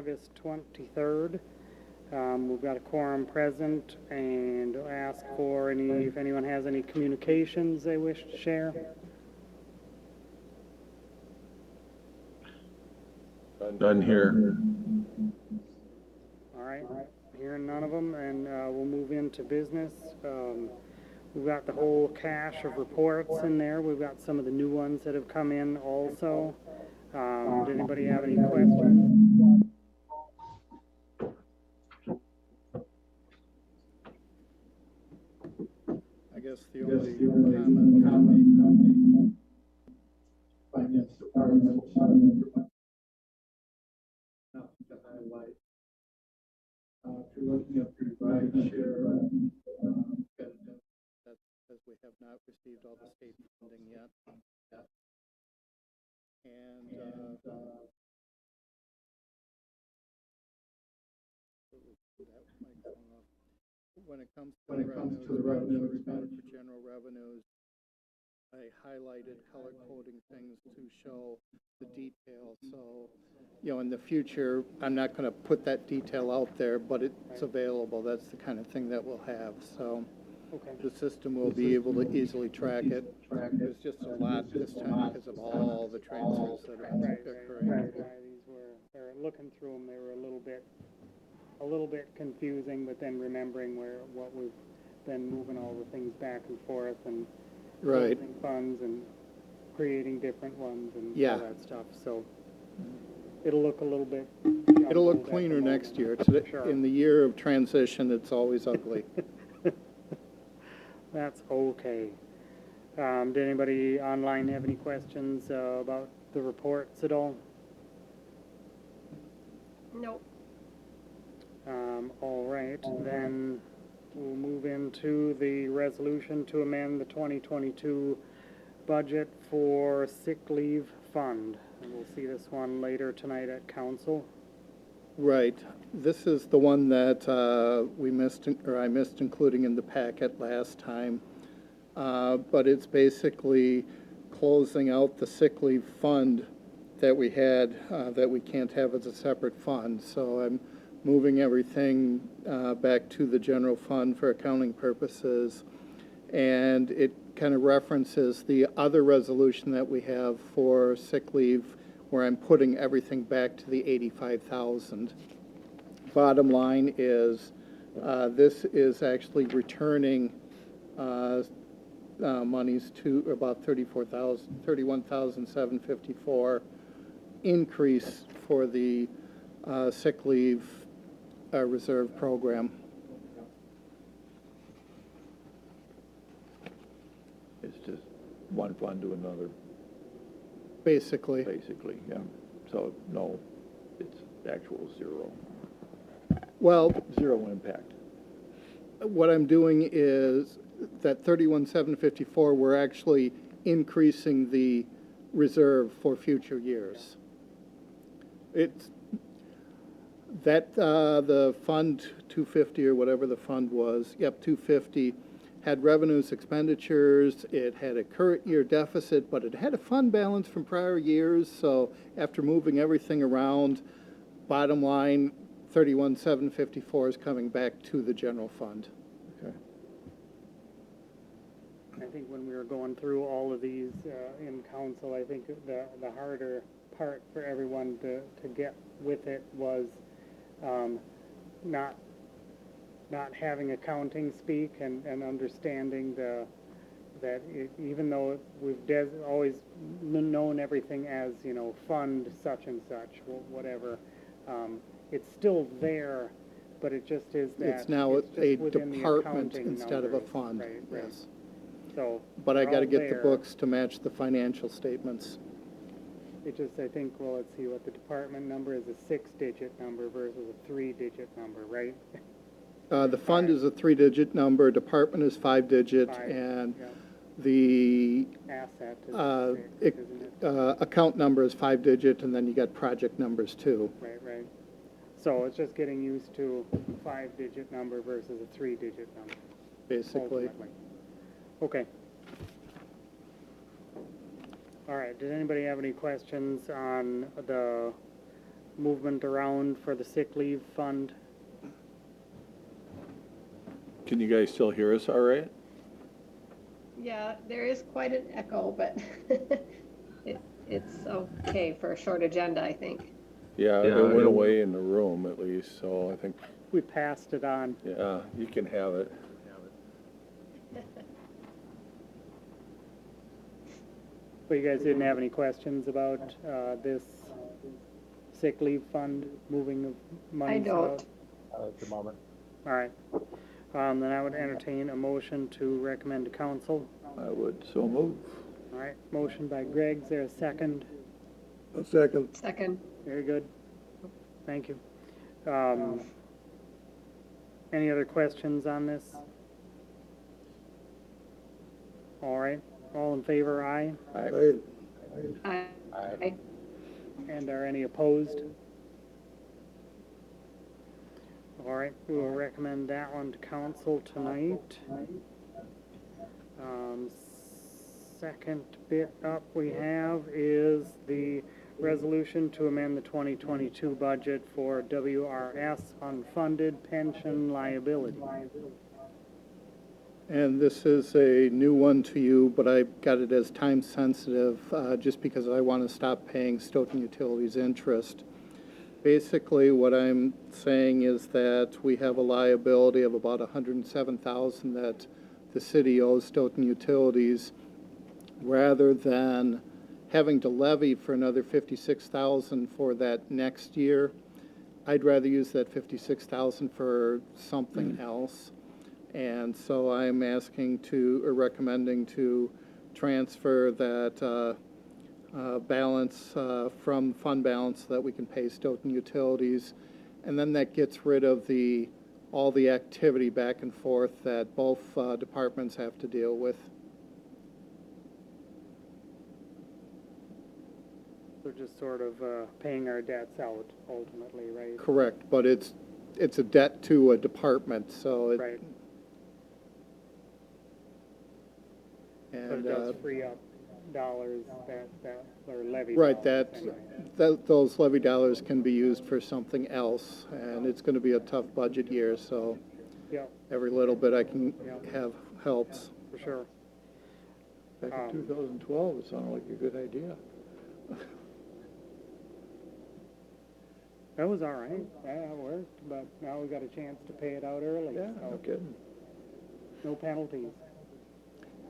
August 23rd. We've got a quorum present, and I'll ask for if anyone has any communications they wish to share. None here. All right, hearing none of them, and we'll move into business. We've got the whole cache of reports in there. We've got some of the new ones that have come in also. Did anybody have any questions? I guess the only comment I'll make, finance department, nothing to highlight. If you're looking at the ride share, that's because we have not received all the state funding yet. And when it comes to the revenues, for general revenues, I highlighted color coding things to show the detail. So, in the future, I'm not going to put that detail out there, but it's available. That's the kind of thing that we'll have. So the system will be able to easily track it. There's just a lot this time because of all the transfers that are occurring. Right. They're looking through them. They were a little bit confusing, but then remembering what we've been moving all the things back and forth and closing funds and creating different ones and all that stuff. So it'll look a little bit. It'll look cleaner next year. In the year of transition, it's always ugly. That's okay. Did anybody online have any questions about the reports at all? Nope. All right, then we'll move into the resolution to amend the 2022 budget for sick leave fund. And we'll see this one later tonight at council. Right. This is the one that I missed including in the packet last time. But it's basically closing out the sick leave fund that we had that we can't have as a separate fund. So I'm moving everything back to the general fund for accounting purposes. And it kind of references the other resolution that we have for sick leave where I'm putting everything back to the 85,000. Bottom line is this is actually returning monies to about 31,754 increase for the sick leave reserve program. It's just one fund to another. Basically, yeah. So, no, it's actual zero. Well, Zero impact. what I'm doing is that 31,754, we're actually increasing the reserve for future years. It's that the fund 250 or whatever the fund was, 250, had revenues, expenditures, it had a current year deficit, but it had a fund balance from prior years. So after moving everything around, bottom line, 31,754 is coming back to the general fund. Okay. I think when we were going through all of these in council, I think the harder part for everyone to get with it was not having accounting speak and understanding that even though we've always known everything as, fund such and such, whatever, it's still there, but it just is that It's now a department instead of a numbers. fund. Right. Yes. So, But I got to get there. the books to match the financial statements. It just, I think, well, let's see, what the department number is, a 6-digit number versus a 3-digit number, right? The fund is a 3-digit number, department is 5-digit, and the asset is 6, isn't it? account number is 5-digit, and then you got project numbers too. Right. So it's just getting used to a 5-digit number versus a 3-digit number. Basically. Ultimately. Okay. All right, did anybody have any questions on the movement around for the sick leave fund. Can you guys still hear us all right? Yeah, there is quite an echo, but it's okay for a short agenda, I think. Yeah, Yeah, it went it- away in the room at least, so I think, We passed it on. yeah, you can have it. But you guys didn't have any questions about this sick leave fund, moving of money? I don't. At the moment. All right. Then I would entertain a motion to recommend to council. I would so move. All right, motion by Greg, is there a second? A second. Second, Very good. Thank you. Any other questions on this? All right, all in favor, aye? I, And are any opposed? All right, we will recommend that one to council tonight. Second bit up we have is the resolution to amend the 2022 budget for WRS unfunded pension liability. And this is a new one to you, but I got it as time sensitive, just because I want to stop paying Stoughton Utilities interest. Basically, what I'm saying is that we have a liability of about $107,000 that the city owes Stoughton Utilities. Rather than having to levy for another $56,000 for that next year, I'd rather use that $56,000 for something else. And so I'm asking to, or recommending to transfer that balance from fund balance so that we can pay Stoughton Utilities. And then that gets rid of all the activity back and forth that both departments have to deal with. So just sort of paying our debts out ultimately, right? Correct, but it's a debt to a department, so it. Right, but it And, does free up dollars that are levied. right, dollars anyway. those levy dollars can be used for something else, and it's gonna be a tough budget year, so Yep, every little bit I can Yeah. have helps. for sure. Back in 2012, it sounded like a good idea. That was all right, yeah, it worked, but now we got a chance to pay it out early, Yeah, no so kidding. no penalties.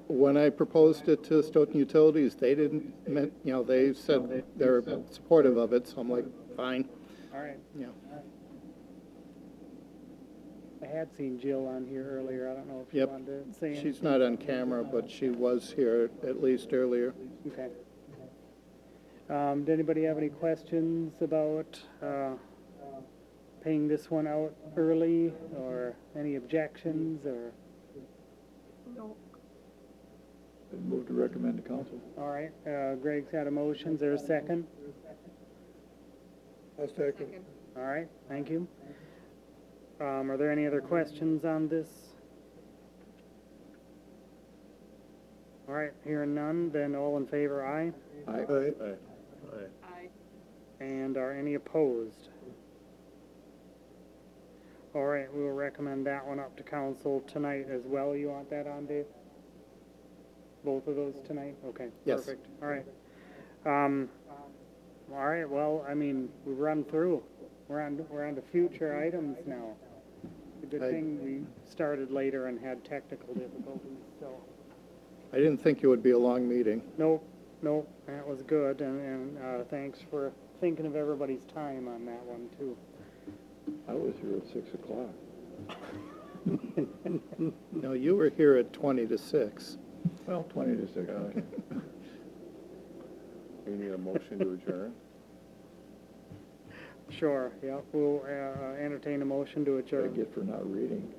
When I proposed it to Stoughton Utilities, they didn't, they said they're supportive of it, so I'm like, fine, All right, yeah. I had seen Jill on here earlier, I don't know if you Yep. wanted to say anything. She's not on camera, but she was here at least earlier. Okay. Did anybody have any questions about paying this one out early, or any objections, or, no, Move to recommend to council. all right, Greg's had a motion, is there a second? second. All right, thank you. Are there any other questions on this? All right, hearing none, then all in favor, aye? Aye. I, And are any opposed? All right, we will recommend that one up to council tonight as well. You want that on, Dave? Both of those tonight? Okay, Yes. perfect. All right. All right, well, I mean, we run through. We're on to future items now. It's a good I- thing we started later and had technical difficulties, so. I didn't think it would be a long meeting. Nope, that was good, and thanks for thinking of everybody's time on that one, too. I was here at 6 o'clock. No, you were here at 20 to 6. Well, 20 to 6, okay. We need a motion to adjourn? Sure, yeah, we'll entertain a motion to What I adjourn. get for not reading.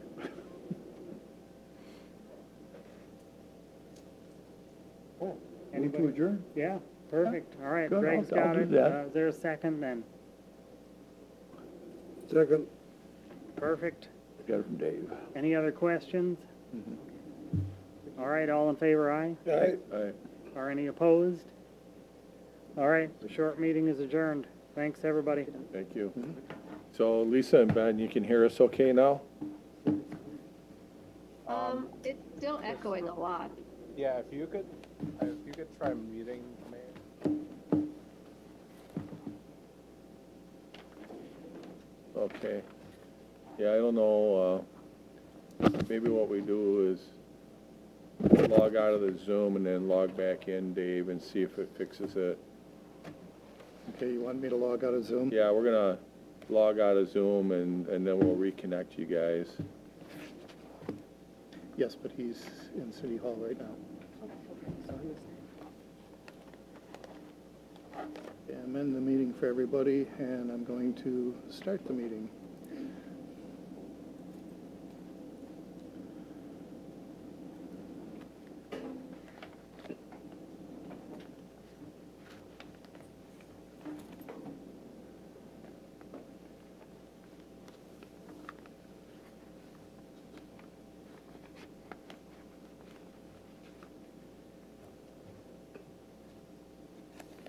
Oh, move Anybody? to adjourn? Yeah, perfect, all right, Good, Greg's I'll got do it. that. Is there a second then? Second. Perfect. Got it from Dave. Any other questions? Mm-hmm. All right, all in favor, aye? Aye. Aye. Are any opposed? All right, the short meeting is adjourned. Thanks, everybody. Thank you. So Lisa and Ben, you can hear us okay now? It's still echoing a lot. Yeah, if you could try muting me. Okay. Yeah, I don't know, maybe what we do is log out of the Zoom and then log back in, Dave, and see if it fixes it. Okay, you want me to log out of Zoom? Yeah, we're gonna log out of Zoom and then we'll reconnect you guys. Yes, but he's in City Hall right now. Okay, I'm in the meeting for everybody, and I'm going to start the meeting.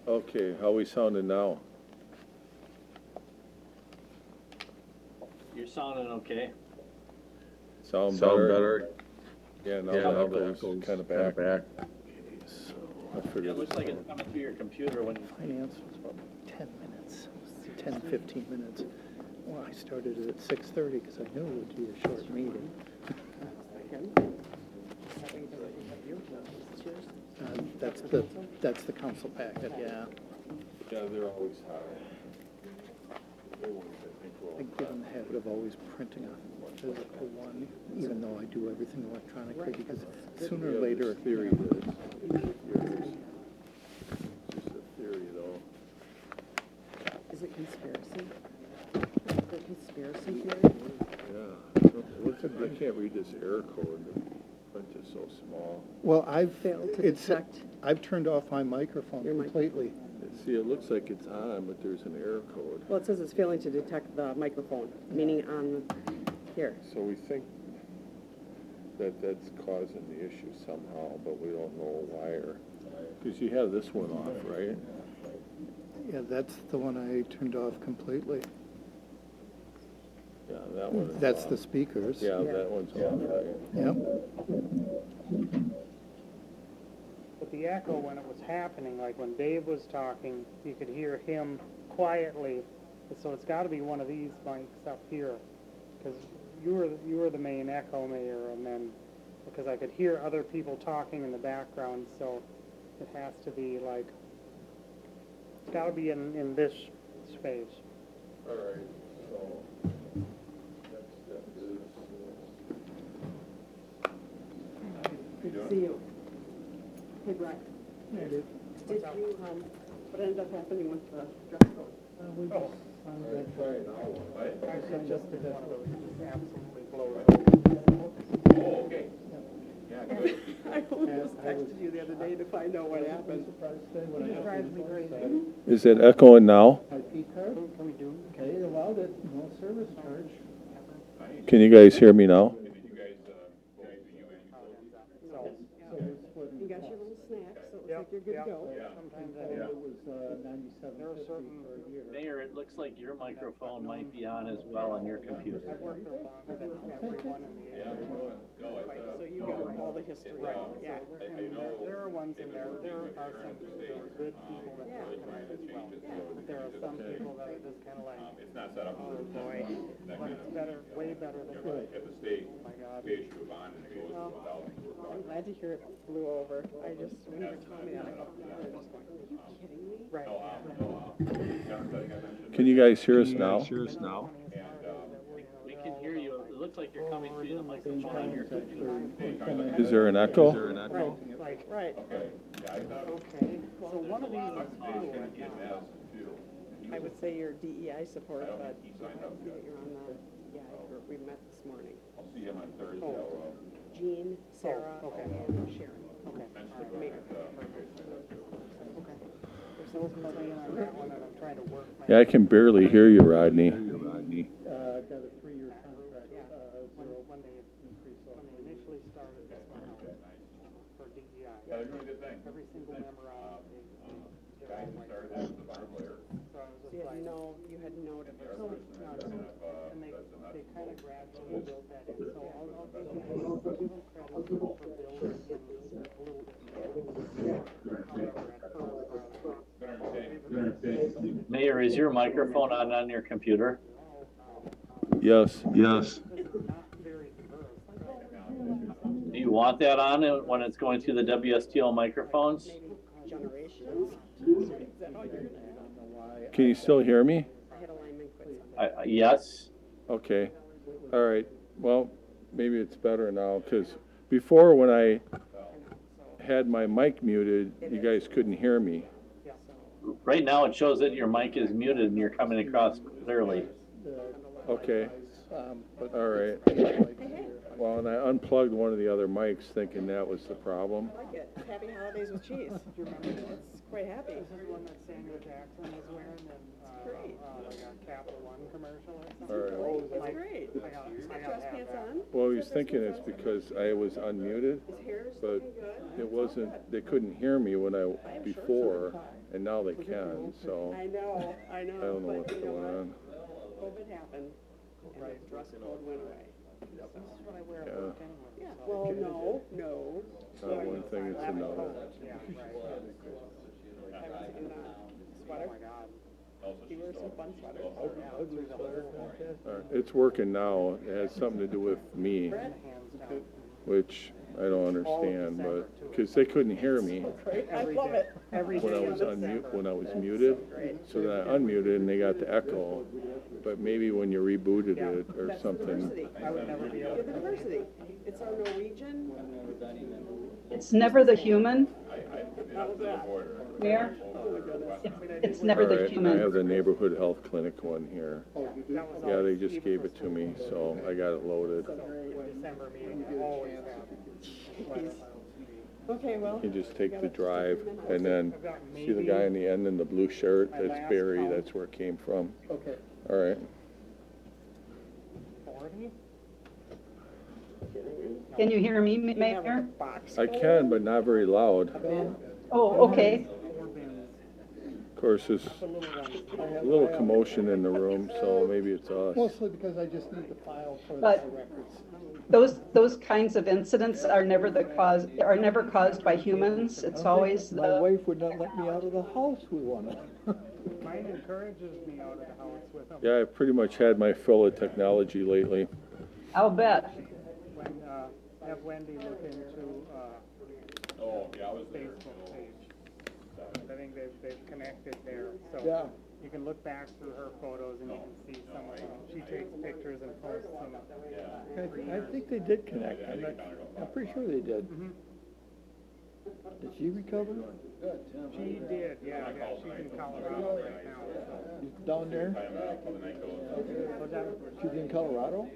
Okay, how we sounding now? You're sounding okay. Sound Sound better? better? Yeah, now Yeah, the now the echo's echo's kinda kinda back. back. I It figured looks like it's coming through your computer when, Finance was about 10 minutes, 10, 15 minutes. Well, I started it at 6:30 because I knew it would be a short meeting. That's the council packet, yeah. Yeah, they're always high. New ones, I think, will- I get in the habit of always printing a physical one, even though I do everything electronically, because sooner Yeah, or later. there's theory to this. It's just a theory, though. Is it conspiracy? The conspiracy theory? Yeah. I can't read this error code. The print is so small. Well, Failed to detect. I've turned off my microphone Your mic- completely. See, it looks like it's on, but there's an error code. Well, it says it's failing to detect the microphone, meaning on here. So we think that that's causing the issue somehow, but we don't know why or, because you have this one off, right? Yeah, that's the one I turned off completely. Yeah, that one is That's off. the speakers. Yeah, that one's off, right? Yep. But the echo, when it was happening, like when Dave was talking, you could hear him quietly. So it's gotta be one of these mics up here, because you were the main echo, Mayor, and then, because I could hear other people talking in the background, so it has to be like, it's gotta be in this space. All right, so next step is, Good to see you. Hey, Brian. Did you, what ended up happening with the dress code? try it now, right? Actually, just one of those just absolutely blows over. Oh, okay. Yeah, good. I almost texted you the other day to find out what happened. It drives me crazy. Is it echoing now? My P card, Can we do? okay, allowed it, no service charge. Can you guys hear me now? You got your little snack, so it looks Yep, like you're good to yep. go. Sometimes I It do. was $97.50 for a year. Mayor, it looks like your microphone might be on as well on your computer. I've worked there longer than everyone in the area. So you got all the history. Yeah. And there are ones in there, there are some good people that work tonight as well. But there are some people that are just kinda like, It's not set up oh for boy, but it's better, way better than, oh at the state, my God. page to a bond and it goes to 1,000. I'm glad to hear it blew over. I just, when you were telling me that, I thought, I was just going, are you kidding me? Right. Can you guys hear us now? We can hear you. It looks like you're coming through the microphone on your computer. Is there an echo? Right, like, Right. okay, so one of these is blue right now. I would say you're DEI support, but I see that you're on the DEI group. We met this morning. I'll see him on Thursday. Oh. Jean, Sarah, okay. and Sharon. Okay. Mayor. There's no plug-in on that one, and I'm trying to work my. Yeah, I can barely hear you, Rodney. Got a 3-year contract, When they initially started this one out for DEI. Yeah, they're doing a good thing. Every single member on it, they're Guys all who like, started that was the farm lawyer. so I was So you just have like, kind of gradually built that in, so I'll give them credit for building in a little bit more. However, at first, Mayor, is your microphone on your computer? Yes. Yes. this is not very diverse. Do you want that on it when it's going through the WSTL microphones? Maybe generations? Is that all you're gonna have? Can you still hear me? I had a lineman quit Sunday. Yes. Okay, all right, well, maybe it's better now, because before when I had my mic muted, you guys couldn't hear me. Right now it shows that your mic is muted and you're coming across clearly. Okay, But all right. Well, and I unplugged one of the other mics thinking that was the problem. I like it. Happy holidays with cheese. It's quite happy. This is one that Samuel Jackson was wearing in, great. like a Capital One commercial or something. All right. That's great. I got He's got to dress have pants that. on. Well, I was thinking it's because I was unmuted, His hair's but looking good. it wasn't, they couldn't hear me when before, and now they can, so I know. I don't know but what's you know going on. COVID happened, and the dress code went away. This is what I wear at Yeah. work anyway. Yeah, so- well, no. One thing is another. Yeah, right. I was in a sweater. Oh my God. He wears some fun sweaters. All right, it's working now, it has something to do with me, Hands down. which I don't understand, but, because they couldn't hear me I love it. Every when I day. was when I was muted. So then I unmuted and they got the echo, but maybe when you rebooted it or That's something. diversity. I would never be able Yeah, the diversity. It's our Norwegian. It's never the human, How's that? Mayor. Oh my goodness. It's All never the right, I human. have the neighborhood health clinic one here. Yeah, they just gave it to me, so I got it loaded. December meeting, I always have. Okay, well. You just take the drive and then see the guy in the end in the blue shirt, that's Barry, that's where it came from. Okay. All right, 40? Can you hear me, We have like a Mayor? box I full. can, but not very loud. Oh, okay. 4 bins, Of course, there's the little ones. a little commotion in the room, so maybe it's us. Mostly because I just need the file for the But- records. Those kinds of incidents are never never caused by humans. It's always My the, wife would not let me out of the house with one. Mine encourages me out of the house with them. Yeah, I've pretty much had my fill of technology lately. I'll bet. When, have Wendy look into, Oh, yeah, I was there. Facebook page. I think they've connected there, Yeah. so you can look back through her photos and you can see some of them. She takes pictures and posts them. I think they did connect. I'm pretty sure they did. Mhm. Did she recover? She did, yeah, she's in Colorado right now, so. She's down there? Was that, She's in Colorado?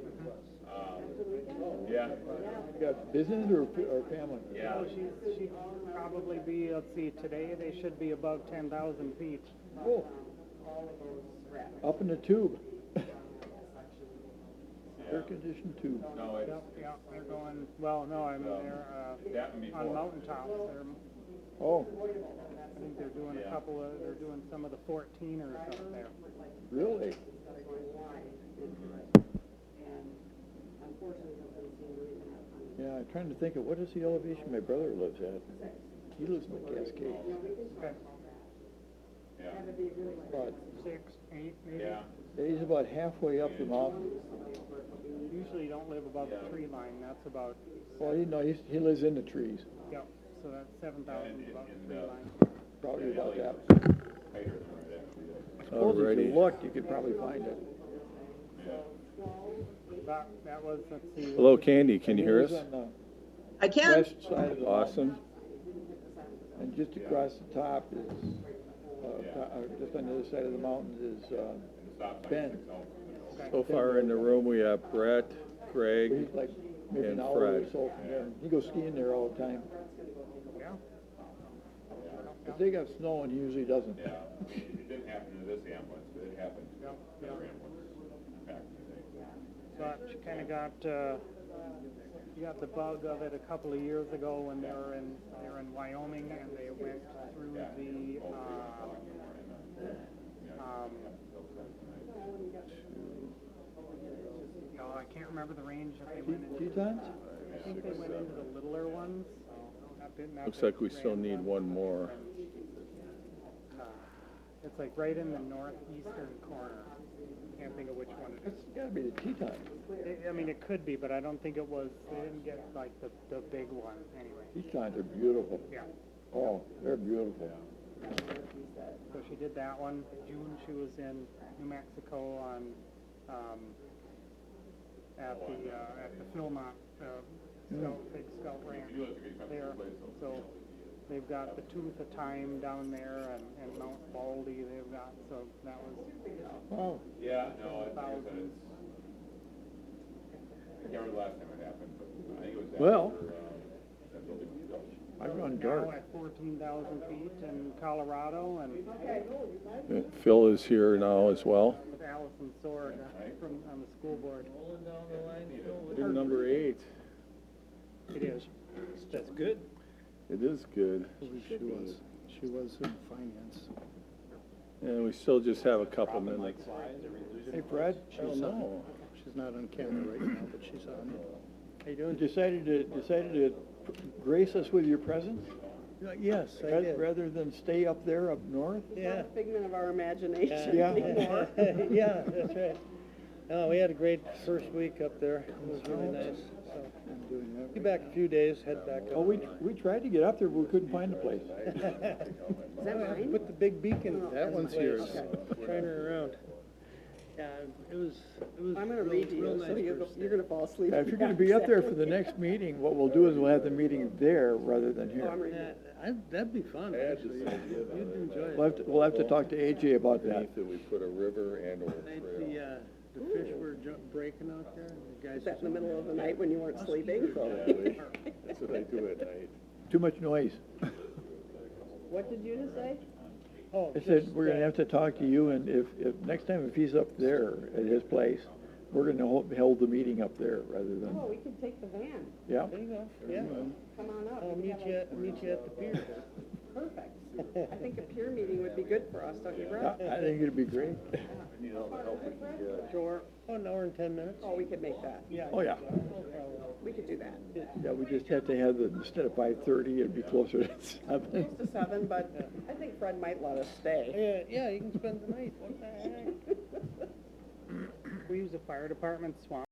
Yeah. You got business or family? oh, she'd probably be, let's see, today they should be above 10,000 feet. Oh. Up in the tube. Air-conditioned tube. No, it's, Yep, they're going, well, no, I mean, they're, happened before. on mountaintops, they're, Oh, I think they're doing a couple of, they're doing some of the 14ers up there. really? Yeah, I'm trying to think of what is the elevation my brother lives at. He lives in the Cascades. Okay, About, 6, 8, maybe? Yeah. he's about halfway up the mountain. Usually you don't live above the tree line, that's about, Well, he lives in the trees. yep, so that's 7,000 above the tree line. Probably about that. Suppose if Alrighty. you looked, you could probably find it. That was, let's see. Hello, Candy, can you hear It was us? on the I can. west side of the mountain. Awesome. And just across the top is, just on the other side of the mountain is, Ben. So far in the room, we have Brett, Greg, He's like maybe and an hour or Fred. so from there. He goes skiing there all the time. Yeah. If they got snow and he usually doesn't. Yeah, it didn't happen to this ambulance, but it happened to Yep, yep. other ambulance back in the day. But you kinda got the bug of it a couple of years ago when they were in Wyoming and they went through the, oh, I I can't remember the range that they went into. Tetons? I think they went into the littler ones, so not Looks the like we still grand need ones. one more. It's like right in the northeastern corner. Can't think of which one it is. It's gotta be the Tetons. I mean, it could be, but I don't think it was, they didn't get like the big one anyway. Tetons are beautiful. Yeah. Oh, they're beautiful. So she did that one. June, she was in New Mexico on, at the Philmont, big scout ranch there. So they've got the Tooth of Time down there and Mount Baldy they've got, so that was. Wow. Yeah, no, I can't remember the last time it happened, but I think it was after, Well. that building was built. I run Now dark. at 14,000 feet in Colorado, and Phil is here now as well. with Allison Sword on the school board. Big number 8. It is. That's good. It is good. I believe she was in finance. And we still just have a couple minutes. Hey, Fred, I don't know. She's not on camera right now, but she's on. how you doing? Decided to grace us with your presence? Yes, I did. Rather than stay up there up north? Yeah. Figment of our imagination Yeah. anymore. Yeah, that's right. No, we had a great first week up there. It was really nice. So, I'm doing that. be back a few days, head back up. Oh, we tried to get up there, but we couldn't find the place. Is that mine? Put the big beacon. That one's yours. Turn her around. Yeah, it was I'm gonna read to real you, so nice you're first day. gonna fall asleep. If you're gonna be up there for the next meeting, what we'll do is we'll have the meeting there rather than Oh, I'm here. reading. That'd be fun, actually. You'd enjoy it. We'll have to talk to AJ about that. Underneath it, we put a river and or trail. The fish were breaking out there, and the guys. Is that in the middle of the night when you weren't sleeping? That's what I do at night. Too much noise. What did you just say? Oh, I said, we're gonna have to talk to you, and if next time if he's up there at his place, we're gonna hold the meeting up there rather than, Oh, we could take the van. yeah? There you go, yeah. Come on up. I'll We meet have you, a- meet you at the pier. Perfect. I think a peer meeting would be good for us, don't you, Yeah, Brett? I think it'd be great. Sure. Oh, an hour and 10 minutes? Oh, we could make that. Yeah. Oh, yeah. We could do that. Yeah, we just have to have instead of 5:30, it'd be closer to 7. Close to 7, but I think Fred might let us stay. Yeah, you can spend the night. What the heck? We use the fire department swamp